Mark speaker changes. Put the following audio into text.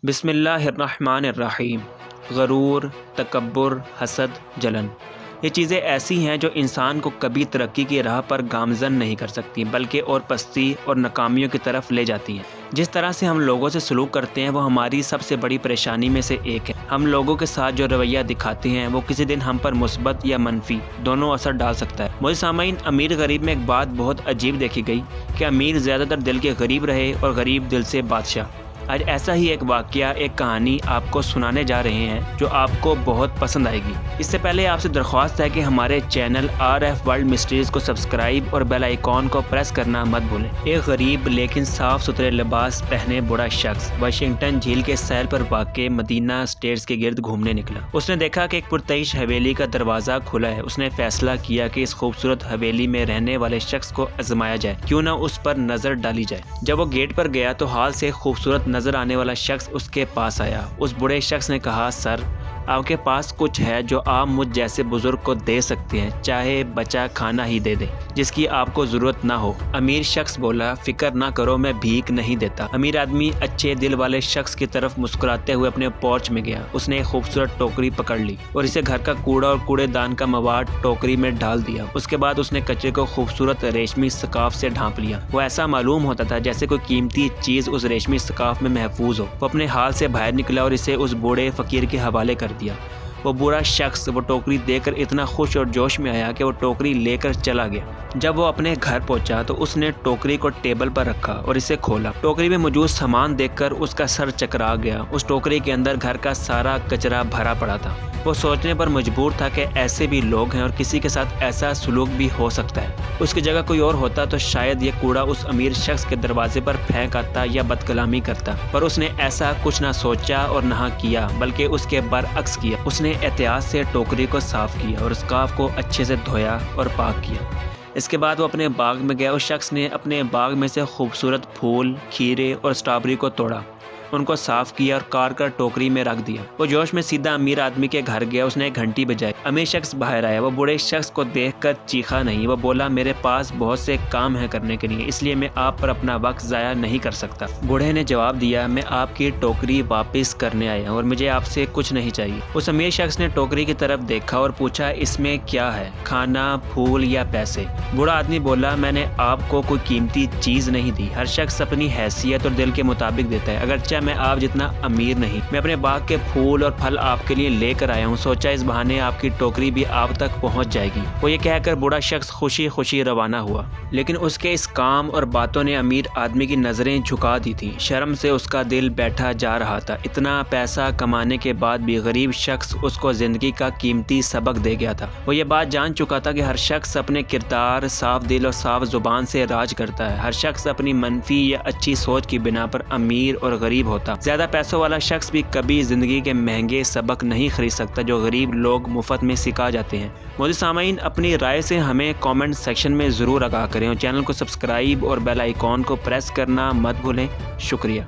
Speaker 1: بسم اللہ الرحمن الرحیم۔ غرور، تکبر، حسد، جلن، یہ چیزیں ایسی ہیں جو انسان کو کبھی ترقی کی راہ پر گامزن نہیں کر سکتی بلکہ اور پستی اور ناکامیوں کی طرف لے جاتی ہیں۔ جس طرح سے ہم لوگوں سے سلوک کرتے ہیں وہ ہماری سب سے بڑی پریشانی میں سے ایک ہے۔ ہم لوگوں کے ساتھ جو رویہ دکھاتے ہیں وہ کسی دن ہم پر مثبت یا منفی دونوں اثر ڈال سکتا ہے۔ موجود سامعین، امیر غریب میں ایک بات بہت عجیب دیکھی گئی کہ امیر زیادہ تر دل کے غریب رہے اور غریب دل سے بادشاہ۔ آج ایسا ہی ایک واقعہ، ایک کہانی آپ کو سنانے جا رہے ہیں جو آپ کو بہت پسند آئے گی۔ اس سے پہلے آپ سے درخواست ہے کہ ہمارے چینل RF ورلڈ مسٹریز کو سبسکرائب اور بیل آئیکن کو پریس کرنا مت بھولیں۔ ایک غریب لیکن صاف ستھرے لباس پہنے بوڑھا شخص واشنگٹن جھیل کے ساحل پر واقع مدینہ اسٹیٹس کے گرد گھومنے نکلا۔ اس نے دیکھا کہ ایک پرتعیش حویلی کا دروازہ کھلا ہے۔ اس نے فیصلہ کیا کہ اس خوبصورت حویلی میں رہنے والے شخص کو آزمایا جائے، کیوں نہ اس پر نظر ڈالی جائے۔ جب وہ گیٹ پر گیا تو حال سے خوبصورت نظر آنے والا شخص اس کے پاس آیا۔ اس بوڑھے شخص نے کہا، سر، آپ کے پاس کچھ ہے جو آپ مجھ جیسے بزرگ کو دے سکتے ہیں، چاہے بچا کھانا ہی دے دیں جس کی آپ کو ضرورت نہ ہو۔ امیر شخص بولا، فکر نہ کرو، میں بھیک نہیں دیتا۔ امیر آدمی اچھے دل والے شخص کی طرف مسکراتے ہوئے اپنے پورچ میں گیا۔ اس نے ایک خوبصورت ٹوکری پکڑ لی اور اسے گھر کا کوڑا اور کوڑے دان کا مواد ٹوکری میں ڈال دیا۔ اس کے بعد اس نے کچرے کو خوبصورت ریشمی سکارف سے ڈھانپ لیا۔ وہ ایسا معلوم ہوتا تھا جیسے کوئی قیمتی چیز اس ریشمی سکارف میں محفوظ ہو۔ وہ اپنے حال سے باہر نکلا اور اسے اس بوڑھے فقیر کے حوالے کر دیا۔ وہ بوڑھا شخص وہ ٹوکری دے کر اتنا خوش اور جوش میں آیا کہ وہ ٹوکری لے کر چلا گیا۔ جب وہ اپنے گھر پہنچا تو اس نے ٹوکری کو ٹیبل پر رکھا اور اسے کھولا۔ ٹوکری میں موجود سامان دیکھ کر اس کا سر چکرا گیا۔ اس ٹوکری کے اندر گھر کا سارا کچرا بھرا پڑا تھا۔ وہ سوچنے پر مجبور تھا کہ ایسے بھی لوگ ہیں اور کسی کے ساتھ ایسا سلوک بھی ہو سکتا ہے۔ اس کی جگہ کوئی اور ہوتا تو شاید یہ کوڑا اس امیر شخص کے دروازے پر پھینک آتا یا بدکلامی کرتا، پر اس نے ایسا کچھ نہ سوچا اور نہ کیا بلکہ اس کے برعکس کیا۔ اس نے احتیاط سے ٹوکری کو صاف کیا اور اسکارف کو اچھے سے دھویا اور پاک کیا۔ اس کے بعد وہ اپنے باغ میں گیا۔ اس شخص نے اپنے باغ میں سے خوبصورت پھول، کھیرے اور اسٹرابری کو توڑا، ان کو صاف کیا اور کاٹ کر ٹوکری میں رکھ دیا۔ وہ جوش میں سیدھا امیر آدمی کے گھر گیا۔ اس نے ایک گھنٹی بجائی۔ امیر شخص باہر آیا۔ وہ بوڑھے شخص کو دیکھ کر چیخا نہیں۔ وہ بولا، میرے پاس بہت سے کام ہیں کرنے کے لیے، اس لیے میں آپ پر اپنا وقت ضائع نہیں کر سکتا۔ بوڑھے نے جواب دیا، میں آپ کی ٹوکری واپس کرنے آیا ہوں اور مجھے آپ سے کچھ نہیں چاہیے۔ اس امیر شخص نے ٹوکری کی طرف دیکھا اور پوچھا، اس میں کیا ہے، کھانا، پھول یا پیسے؟ بوڑھا آدمی بولا، میں نے آپ کو کوئی قیمتی چیز نہیں دی۔ ہر شخص اپنی حیثیت اور دل کے مطابق دیتا ہے، اگرچہ میں آپ جتنا امیر نہیں۔ میں اپنے باغ کے پھول اور پھل آپ کے لیے لے کر آیا ہوں، سوچا اس بہانے آپ کی ٹوکری بھی آپ تک پہنچ جائے گی۔ وہ یہ کہہ کر بوڑھا شخص خوشی خوشی روانہ ہوا، لیکن اس کے اس کام اور باتوں نے امیر آدمی کی نظریں جھکا دی تھی۔ شرم سے اس کا دل بیٹھا جا رہا تھا۔ اتنا پیسہ کمانے کے بعد بھی غریب شخص اس کو زندگی کا قیمتی سبق دے گیا تھا۔ وہ یہ بات جان چکا تھا کہ ہر شخص اپنے کردار، صاف دل اور صاف زبان سے راج کرتا ہے۔ ہر شخص اپنی منفی یا اچھی سوچ کی بنا پر امیر اور غریب ہوتا۔ زیادہ پیسوں والا شخص بھی کبھی زندگی کے مہنگے سبق نہیں خرید سکتا جو غریب لوگ مفت میں سکھا جاتے ہیں۔ موجود سامعین، اپنی رائے سے ہمیں کامنٹ سیکشن میں ضرور آگاہ کریں اور چینل کو سبسکرائب اور بیل آئیکن کو پریس کرنا مت بھولیں۔ شکریہ۔